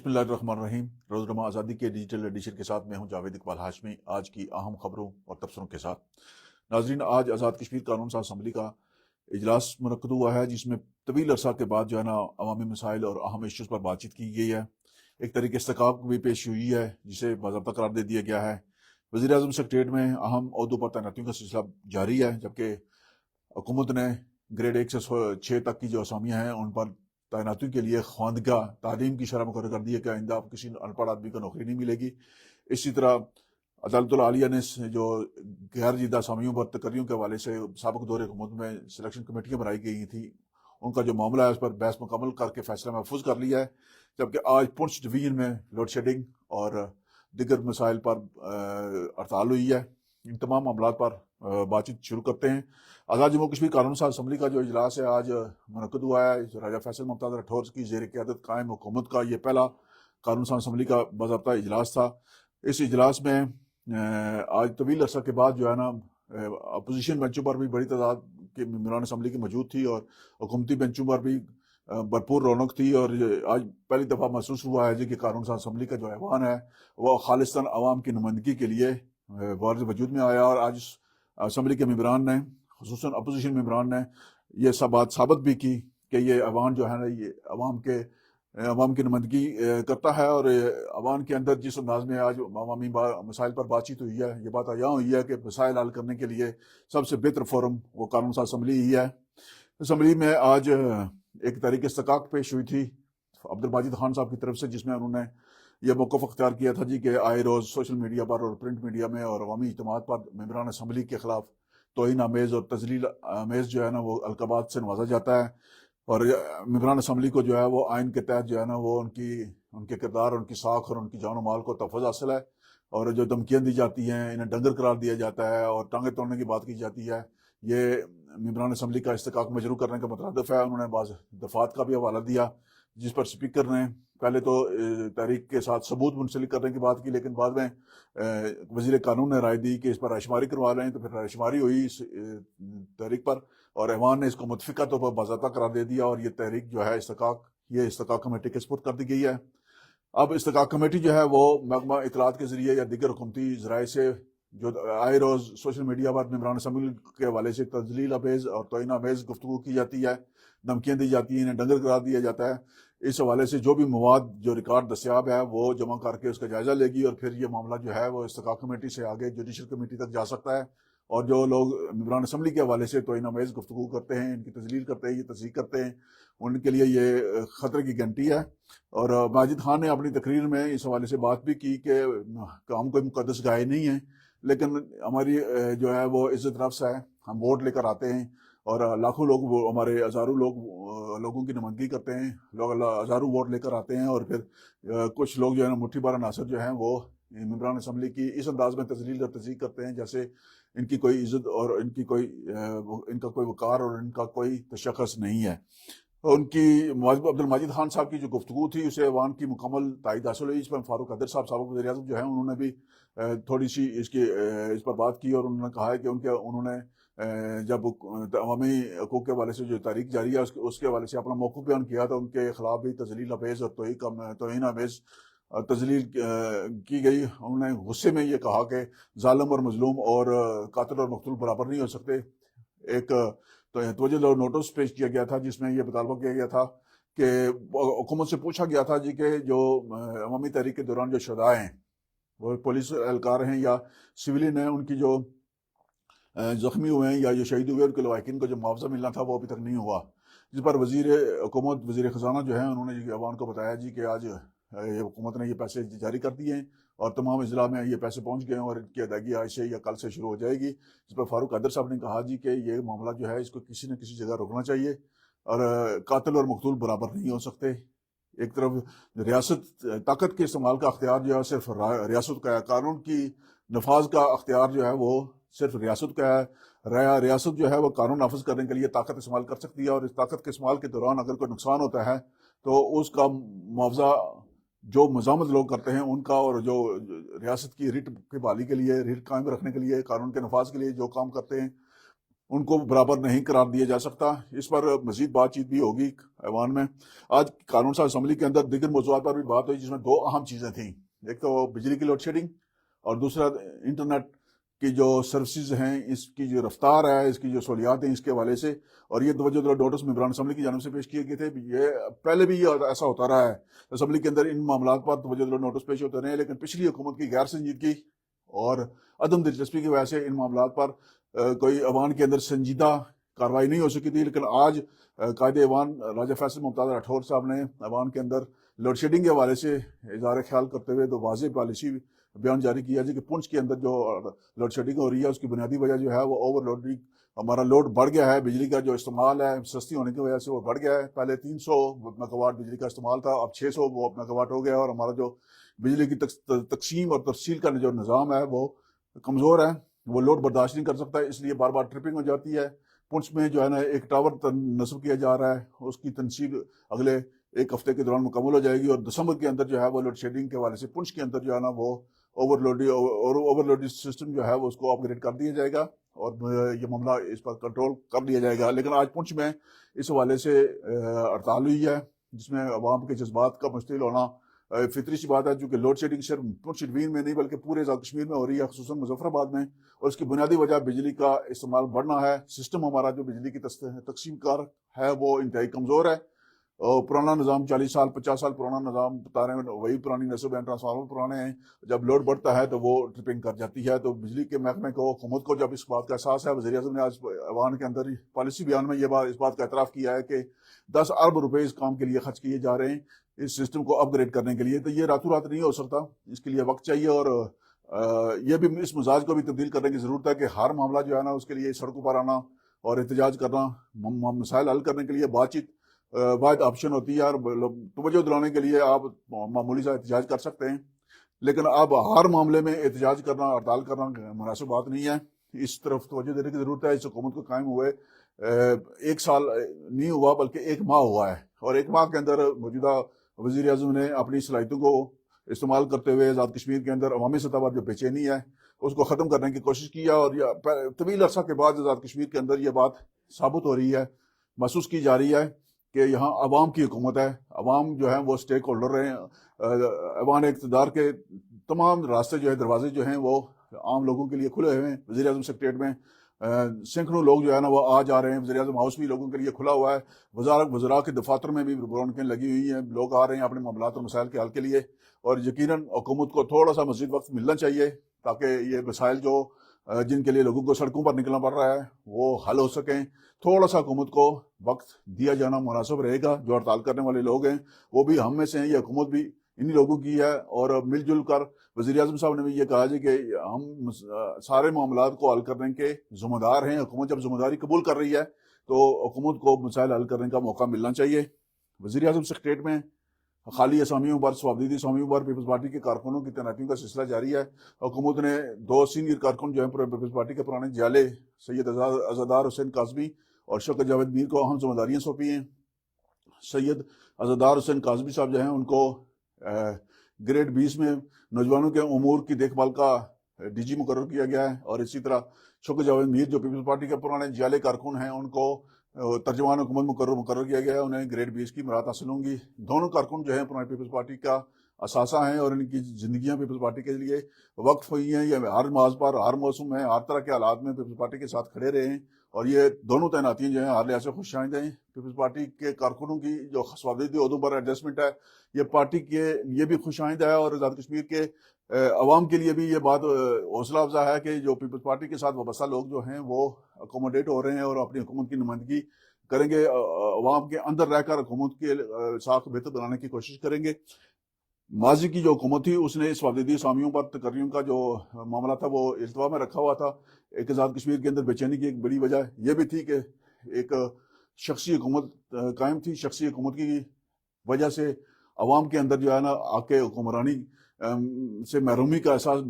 بسم اللہ الرحمن الرحیم۔ روزنامہ آزادی کے ڈیجیٹل ایڈیشن کے ساتھ میں ہوں جاوید اقبال ہاشمی، آج کی اہم خبروں اور تبصروں کے ساتھ۔ ناظرین، آج آزاد کشمیر قانون ساز اسمبلی کا اجلاس منعقد ہوا ہے، جس میں طویل عرصہ کے بعد جو ہے نا عوامی مسائل اور اہم ایشوز پر بات چیت کی گئی ہے۔ ایک طریقے استحقاق بھی پیش ہوئی ہے، جسے باضابطہ قرار دے دیا گیا ہے۔ وزیر اعظم سیکریٹریٹ میں اہم عہدوں پر تعیناتیوں کا سلسلہ جاری ہے، جبکہ حکومت نے گریڈ 1 سے 6 تک کی جو اسامیاں ہیں ان پر تعیناتی کے لیے خواندگاہ تعلیم کی شرح مقرر کر دی ہے کہ آئندہ کسی ان پڑھ آدمی کو نوکری نہیں ملے گی۔ اسی طرح عدالت العالیہ نے جو غیر جدہ اسامیوں پر تقرریوں کے حوالے سے سابق دور حکومت میں سلیکشن کمیٹیاں بنائی گئی تھیں، ان کا جو معاملہ ہے اس پر بحث مکمل کر کے فیصلہ محفوظ کر لیا ہے، جبکہ آج پونچھ ڈویژن میں لوڈ شیڈنگ اور دیگر مسائل پر ہڑتال ہوئی ہے۔ ان تمام معاملات پر بات چیت شروع کرتے ہیں۔ آزاد جموں کشمیر قانون ساز اسمبلی کا جو اجلاس ہے آج منعقد ہوا ہے۔ راجہ فیصل ممتاز راٹھور کی زیر قیادت قائم حکومت کا یہ پہلا قانون ساز اسمبلی کا باضابطہ اجلاس تھا۔ اس اجلاس میں آج طویل عرصہ کے بعد جو ہے نا اپوزیشن بینچوں پر بھی بڑی تعداد کے ممبران اسمبلی کی موجود تھی، اور حکومتی بینچوں پر بھی بھرپور رونق تھی، اور آج پہلی دفعہ محسوس ہوا ہے کہ قانون ساز اسمبلی کا جو ایوان ہے وہ خالصتاً عوام کی نمائندگی کے لیے بارز وجود میں آیا، اور آج اسمبلی کے ممبران نے، خصوصاً اپوزیشن ممبران نے یہ سب بات ثابت بھی کی کہ یہ ایوان جو ہے نا یہ عوام کی نمائندگی کرتا ہے، اور عوام کے اندر جس انداز میں آج عوامی مسائل پر بات چیت ہوئی ہے، یہ بات عیاں ہوئی ہے کہ مسائل حل کرنے کے لیے سب سے بہتر فورم وہ قانون ساز اسمبلی ہی ہے۔ اسمبلی میں آج ایک تحریک استحقاق پیش ہوئی تھی عبد المجید خان صاحب کی طرف سے، جس میں انہوں نے یہ موقف اختیار کیا تھا کہ آئے روز سوشل میڈیا پر اور پرنٹ میڈیا میں اور عوامی اجتماعات پر ممبران اسمبلی کے خلاف توہین آمیز اور تذلیل آمیز جو ہے نا وہ القابات سے نوازا جاتا ہے، اور ممبران اسمبلی کو جو ہے وہ آئین کے تحت جو ہے نا وہ ان کے کردار، ان کی ساکھ اور ان کی جان و مال کو تحفظ حاصل ہے، اور جو دھمکیاں دی جاتی ہیں انہیں ڈنگر قرار دیا جاتا ہے اور ٹانگیں توڑنے کی بات کی جاتی ہے، یہ ممبران اسمبلی کا استحقاق مجروح کرنے کا مترادف ہے۔ انہوں نے بعض دفعات کا بھی حوالہ دیا، جس پر اسپیکر نے پہلے تو تحریک کے ساتھ ثبوت منسلک کرنے کی بات کی، لیکن بعد میں وزیر قانون نے رائے دی کہ اس پر رائے شماری کروا لیں، تو پھر رائے شماری ہوئی اس تحریک پر، اور ایوان نے اس کو متفقہ طور پر باضابطہ قرار دے دیا، اور یہ تحریک جو ہے استحقاق کمیٹی کے سپرد کر دی گئی ہے۔ اب استحقاق کمیٹی جو ہے وہ محکمہ اطلاعات کے ذریعے یا دیگر حکومتی ذرائع سے جو آئے روز سوشل میڈیا پر ممبران اسمبلی کے حوالے سے تذلیل آمیز اور توہین آمیز گفتگو کی جاتی ہے، دھمکیاں دی جاتی ہیں، انہیں ڈنگر قرار دیا جاتا ہے، اس حوالے سے جو بھی مواد جو ریکارڈ دستیاب ہے وہ جمع کر کے اس کا جائزہ لے گی، اور پھر یہ معاملہ جو ہے وہ استحقاق کمیٹی سے آگے جوڈیشل کمیٹی تک جا سکتا ہے، اور جو لوگ ممبران اسمبلی کے حوالے سے توہین آمیز گفتگو کرتے ہیں، ان کی تذلیل کرتے ہیں، یہ تصدیق کرتے ہیں، ان کے لیے یہ خطرے کی گھنٹی ہے۔ اور ماجد خان نے اپنی تقریر میں اس حوالے سے بات بھی کی کہ ہم کوئی مقدس گائے نہیں ہیں، لیکن ہماری جو ہے وہ عزت نفس ہے، ہم ووٹ لے کر آتے ہیں، اور لاکھوں لوگ وہ ہمارے ہزاروں لوگوں کی نمائندگی کرتے ہیں، ہزاروں ووٹ لے کر آتے ہیں، اور پھر کچھ لوگ جو ہے نا مٹھی بھر عناصر جو ہیں وہ ممبران اسمبلی کی اس انداز میں تذلیل اور تضییق کرتے ہیں جیسے ان کی کوئی عزت اور ان کا کوئی وقار اور ان کا کوئی تشخص نہیں ہے۔ ان کی عبد المجید خان صاحب کی جو گفتگو تھی اسے ایوان کی مکمل تائید حاصل ہوئی۔ اس پر فاروق قادر صاحب سابق وزیر اعظم جو ہیں انہوں نے بھی تھوڑی سی اس پر بات کی، اور انہوں نے کہا ہے کہ انہوں نے جب عوامی حقوق کے حوالے سے جو تحریک جاری ہے اس کے حوالے سے اپنا موقف بیان کیا تو ان کے خلاف بھی تذلیل آمیز اور توہین آمیز تذلیل کی گئی۔ انہوں نے غصے میں یہ کہا کہ ظالم اور مظلوم اور قاتل اور مقتول برابر نہیں ہو سکتے۔ ایک توجہ نوٹس پیش کیا گیا تھا جس میں یہ مطالبہ کیا گیا تھا کہ حکومت سے پوچھا گیا تھا کہ جو عوامی تحریک کے دوران جو شہداء ہیں، وہ پولیس اہلکار ہیں یا سویلین ہیں، ان کی جو زخمی ہوئے ہیں یا جو شہید ہوئے ان کے لواحقین کو جو معاوضہ ملنا تھا وہ ابھی تک نہیں ہوا، جس پر وزیر حکومت وزیر خزانہ جو ہیں انہوں نے عوام کو بتایا کہ آج یہ حکومت نے یہ پیسے جاری کر دیے ہیں اور تمام اضلاع میں یہ پیسے پہنچ گئے ہیں، اور ان کی ادائیگی آج سے یا کل سے شروع ہو جائے گی، جس پر فاروق قادر صاحب نے کہا کہ یہ معاملہ جو ہے اس کو کسی نہ کسی جگہ روکنا چاہیے، اور قاتل اور مقتول برابر نہیں ہو سکتے۔ ایک طرف ریاست طاقت کے استعمال کا اختیار جو ہے صرف ریاست کا ہے، قانون کی نفاذ کا اختیار جو ہے وہ صرف ریاست کا ہے۔ ریاست جو ہے وہ قانون نافذ کرنے کے لیے طاقت استعمال کر سکتی ہے، اور اس طاقت کے استعمال کے دوران اگر کوئی نقصان ہوتا ہے تو اس کا معاوضہ جو مزاحمت لوگ کرتے ہیں ان کا، اور جو ریاست کی ریٹ کی بحالی کے لیے، ریٹ قائم رکھنے کے لیے، قانون کے نفاذ کے لیے جو کام کرتے ہیں ان کو برابر نہیں قرار دیا جا سکتا. اس پر مزید بات چیت بھی ہوگی ایوان میں. آج قانون ساز اسمبلی کے اندر دیگر موضوعات پر بھی بات ہوئی، جس میں دو اہم چیزیں تھیں. ایک تو بجلی کی لوڈ شیڈنگ، اور دوسرا انٹرنیٹ کی جو سروسز ہیں، اس کی جو رفتار ہے، اس کی جو سہولیات ہیں، اس کے حوالے سے. اور یہ توجہ دلاؤ نوٹس ممبران اسمبلی کی جانب سے پیش کیے گئے تھے. یہ پہلے بھی یہ ایسا ہوتا رہا ہے، اسمبلی کے اندر ان معاملات پر توجہ دلاؤ نوٹس پیش ہوتے رہے ہیں، لیکن پچھلی حکومت کی غیر سنجیدگی اور عدم دلچسپی کی وجہ سے ان معاملات پر کوئی ایوان کے اندر سنجیدہ کارروائی نہیں ہو سکی تھی. لیکن آج قائد ایوان راجہ فیصل ممتاز راٹھور صاحب نے ایوان کے اندر لوڈ شیڈنگ کے حوالے سے اظہار خیال کرتے ہوئے تو واضح پالیسی بیان جاری کیا ہے کہ پونچھ کے اندر جو لوڈ شیڈنگ ہو رہی ہے، اس کی بنیادی وجہ جو ہے وہ اوور لوڈنگ، ہمارا لوڈ بڑھ گیا ہے. بجلی کا جو استعمال ہے سستی ہونے کی وجہ سے وہ بڑھ گیا ہے. پہلے 300 میگا واٹ بجلی کا استعمال تھا، اب 600 میگا واٹ ہو گیا، اور ہمارا جو بجلی کی تقسیم اور تفصیل کا جو نظام ہے وہ کمزور ہے، وہ لوڈ برداشت نہیں کر سکتا. اس لیے بار بار ٹرپنگ ہو جاتی ہے. پونچھ میں جو ہے نا ایک ٹاور نصب کیا جا رہا ہے، اس کی تنصیب اگلے ایک ہفتے کے دوران مکمل ہو جائے گی، اور دسمبر کے اندر جو ہے وہ لوڈ شیڈنگ کے حوالے سے پونچھ کے اندر جو ہے نا وہ اوور لوڈنگ سسٹم جو ہے وہ اس کو اپ گریڈ کر دیا جائے گا، اور یہ معاملہ اس پر کنٹرول کر لیا جائے گا. لیکن آج پونچھ میں اس حوالے سے ہڑتال ہوئی ہے، جس میں عوام کے جذبات کا مشتعل ہونا فطری سی بات ہے، چونکہ لوڈ شیڈنگ صرف پونچھ شیڈوین میں نہیں بلکہ پورے آزاد کشمیر میں ہو رہی ہے، خصوصاً مظفر آباد میں. اور اس کی بنیادی وجہ بجلی کا استعمال بڑھنا ہے. سسٹم ہمارا جو بجلی کی تقسیم کار ہے وہ انتہائی کمزور ہے. پرانا نظام 40 سال 50 سال پرانا نظام بتا رہے ہیں، وہی پرانی نصب ہیں، ٹرانسفارمر پرانے ہیں. جب لوڈ بڑھتا ہے تو وہ ٹرپنگ کر جاتی ہے. تو بجلی کے محکمے کو، حکومت کو جب اس بات کا احساس ہے، وزیر اعظم نے آج ایوان کے اندر پالیسی بیان میں اس بات کا اعتراف کیا ہے کہ 10 ارب روپے اس کام کے لیے خرچ کیے جا رہے ہیں، اس سسٹم کو اپ گریڈ کرنے کے لیے. تو یہ راتوں رات نہیں ہو سکتا، اس کے لیے وقت چاہیے، اور یہ بھی اس مزاج کو بھی تبدیل کرنے کی ضرورت ہے کہ ہر معاملہ جو ہے نا اس کے لیے سڑکوں پر آنا اور احتجاج کرنا، مسائل حل کرنے کے لیے بات چیت واحد آپشن ہوتی ہے. اور توجہ دلانے کے لیے آپ معمولی سا احتجاج کر سکتے ہیں، لیکن اب ہر معاملے میں احتجاج کرنا، ہڑتال کرنا مناسب بات نہیں ہے. اس طرف توجہ دینے کی ضرورت ہے. اس حکومت کو قائم ہوئے 1 سال نہیں ہوا بلکہ 1 ماہ ہوا ہے، اور 1 ماہ کے اندر موجودہ وزیر اعظم نے اپنی صلاحیتوں کو استعمال کرتے ہوئے آزاد کشمیر کے اندر عوامی سطح پر جو بے چینی ہے اس کو ختم کرنے کی کوشش کیا. اور طویل عرصہ کے بعد آزاد کشمیر کے اندر یہ بات ثابت ہو رہی ہے، محسوس کی جا رہی ہے کہ یہاں عوام کی حکومت ہے. عوام جو ہیں وہ سٹیک ہولڈر ہیں. ایوان اقتدار کے تمام راستے جو ہیں، دروازے جو ہیں وہ عام لوگوں کے لیے کھلے ہوئے ہیں. وزیر اعظم سیکریٹریٹ میں سینکڑوں لوگ جو ہے نا وہ آ جا رہے ہیں. وزیر اعظم ہاؤس بھی لوگوں کے لیے کھلا ہوا ہے. وزراء کے دفاتر میں بھی رونقیں لگی ہوئی ہیں، لوگ آ رہے ہیں اپنے معاملات اور مسائل کے حل کے لیے. اور یقیناً حکومت کو تھوڑا سا مزید وقت ملنا چاہیے تاکہ یہ مسائل جو جن کے لیے لوگوں کو سڑکوں پر نکلنا پڑ رہا ہے وہ حل ہو سکیں. تھوڑا سا حکومت کو وقت دیا جانا مناسب رہے گا. جو ہڑتال کرنے والے لوگ ہیں وہ بھی ہم میں سے ہیں، یہ حکومت بھی انہی لوگوں کی ہے، اور مل جل کر وزیر اعظم صاحب نے بھی یہ کہا کہ ہم سارے معاملات کو حل کرنے کے ذمہ دار ہیں. حکومت جب ذمہ داری قبول کر رہی ہے تو حکومت کو مسائل حل کرنے کا موقع ملنا چاہیے. وزیر اعظم سیکریٹریٹ میں خالی اسامیوں پر، سوابدیدی اسامیوں پر پیپلز پارٹی کے کارکنوں کی تعیناتیوں کا سلسلہ جاری ہے. حکومت نے 2 سینئر کارکن جو ہیں پیپلز پارٹی کے پرانے جالے، سید عزادار حسین کاظمی اور شوکت جاوید میر کو اہم ذمہ داریاں سونپی ہیں. سید عزادار حسین کاظمی صاحب جو ہیں ان کو گریڈ 20 میں نوجوانوں کے امور کی دیکھ بھال کا ڈی جی مقرر کیا گیا ہے. اور اسی طرح شوکت جاوید میر جو پیپلز پارٹی کے پرانے جالے کارکن ہیں ان کو ترجمان حکومت مقرر کیا گیا ہے. انہیں گریڈ 20 کی مراعات حاصل ہوں گی. دونوں کارکن جو ہیں پرانے پیپلز پارٹی کا اثاثہ ہیں، اور ان کی زندگیاں پیپلز پارٹی کے لیے وقف ہوئی ہیں. یہ ہر موضوع پر، ہر موسم میں، ہر طرح کے حالات میں پیپلز پارٹی کے ساتھ کھڑے رہے ہیں. اور یہ دونوں تعیناتیاں جو ہیں ہر لحاظ سے خوش آئند ہیں. پیپلز پارٹی کے کارکنوں کی جو سوابدیدی عہدوں پر ایڈجسٹمنٹ ہے یہ پارٹی کے لیے بھی خوش آئند ہے، اور آزاد کشمیر کے عوام کے لیے بھی یہ بات حوصلہ افزا ہے کہ جو پیپلز پارٹی کے ساتھ وابستہ لوگ جو ہیں وہ اکوموڈیٹ ہو رہے ہیں اور اپنی حکومت کی نمائندگی کریں گے، عوام کے اندر رہ کر حکومت کے ساکھ بہتر بنانے کی کوشش کریں گے. ماضی کی جو حکومت تھی اس نے سوابدیدی اسامیوں پر تقرریوں کا جو معاملہ تھا وہ التوا میں رکھا ہوا تھا. ایک آزاد کشمیر کے اندر بے چینی کی ایک بڑی وجہ یہ بھی تھی کہ ایک شخصی حکومت قائم تھی. شخصی حکومت کی وجہ سے عوام کے اندر جو ہے نا آ کے حکمرانی سے محرومی کا احساس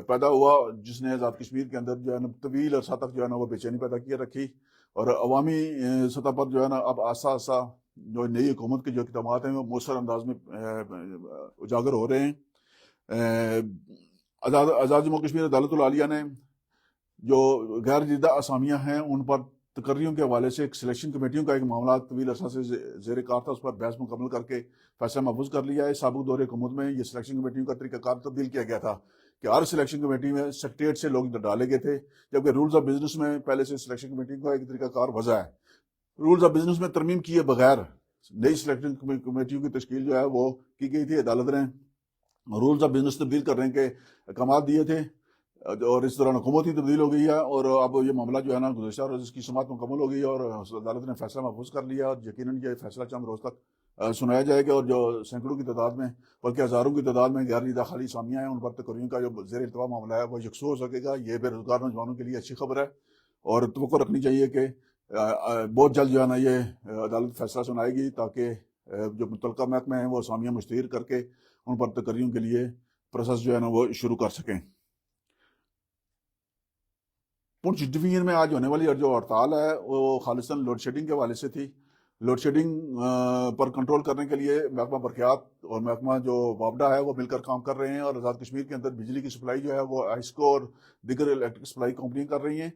پیدا ہوا، جس نے آزاد کشمیر کے اندر جو ہے نا طویل عرصہ تک جو ہے نا وہ بے چینی پیدا کیے رکھی. اور عوامی سطح پر جو ہے نا اب آہستہ آہستہ جو نئی حکومت کے جو اقدامات ہیں وہ مؤثر انداز میں اجاگر ہو رہے ہیں. آزاد جموں کشمیر عدالت العالیہ نے جو غیر جدہ اسامیاں ہیں ان پر تقرریوں کے حوالے سے ایک سلیکشن کمیٹیوں کا ایک معاملہ طویل عرصہ سے زیر کار تھا، اس پر بحث مکمل کر کے فیصلہ محفوظ کر لیا ہے۔ سابق دور حکومت میں یہ سلیکشن کمیٹیوں کا طریقہ کار تبدیل کیا گیا تھا کہ ہر سلیکشن کمیٹی میں سیکریٹریٹ سے لوگ ڈالے گئے تھے، جبکہ رولز آف بزنس میں پہلے سے سلیکشن کمیٹی کا ایک طریقہ کار وضع ہے۔ رولز آف بزنس میں ترمیم کیے بغیر نئی سلیکشن کمیٹیوں کی تشکیل جو ہے وہ کی گئی تھی۔ عدالت نے رولز آف بزنس تبدیل کرنے کے احکامات دیے تھے اور اس دوران حکومت ہی تبدیل ہو گئی ہے، اور اب یہ معاملہ جو ہے نا گزشتہ روز اس کی سماعت مکمل ہو گئی ہے اور عدالت نے فیصلہ محفوظ کر لیا، اور یقیناً یہ فیصلہ چند روز تک سنایا جائے گا، اور جو سینکڑوں کی تعداد میں بلکہ ہزاروں کی تعداد میں غیر جدہ خالی اسامیاں ہیں ان پر تقرریوں کا جو زیر التوا معاملہ ہے وہ یکسو ہو سکے گا۔ یہ بے روزگار نوجوانوں کے لیے اچھی خبر ہے، اور توقع رکھنی چاہیے کہ بہت جلد جو ہے نا یہ عدالت فیصلہ سنائے گی تاکہ جو متعلقہ محکمے ہیں وہ اسامیاں مشتہر کر کے ان پر تقرریوں کے لیے پروسیس جو ہے نا وہ شروع کر سکیں۔ پونچھ ڈویژن میں آج ہونے والی جو ہڑتال ہے وہ خالصاً لوڈ شیڈنگ کے حوالے سے تھی۔ لوڈ شیڈنگ پر کنٹرول کرنے کے لیے محکمہ برقیات اور محکمہ جو وابڈا ہے وہ مل کر کام کر رہے ہیں، اور آزاد کشمیر کے اندر بجلی کی سپلائی جو ہے وہ آئسکو اور دیگر الیکٹرک سپلائی کمپنیاں کر رہی ہیں۔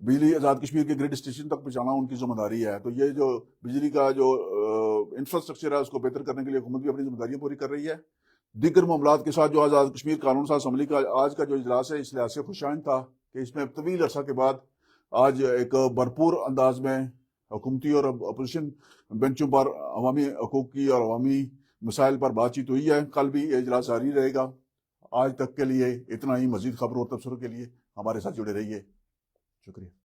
بجلی آزاد کشمیر کے گریڈ اسٹیشن تک پہنچانا ان کی ذمہ داری ہے، تو یہ جو بجلی کا جو انفراسٹرکچر ہے اس کو بہتر کرنے کے لیے حکومت بھی اپنی ذمہ داریاں پوری کر رہی ہے۔ دیگر معاملات کے ساتھ جو آزاد کشمیر قانون ساز اسمبلی کا آج کا جو اجلاس ہے اس لحاظ سے خوشائن تھا کہ اس میں طویل عرصہ کے بعد آج ایک بھرپور انداز میں حکومتی اور اپوزیشن بینچوں پر عوامی حقوق کی اور عوامی مسائل پر بات چیت ہوئی ہے۔ کل بھی یہ اجلاس جاری رہے گا۔ آج تک کے لیے اتنا ہی۔ مزید خبروں اور تبصروں کے لیے ہمارے ساتھ جڑے رہیے۔ شکریہ۔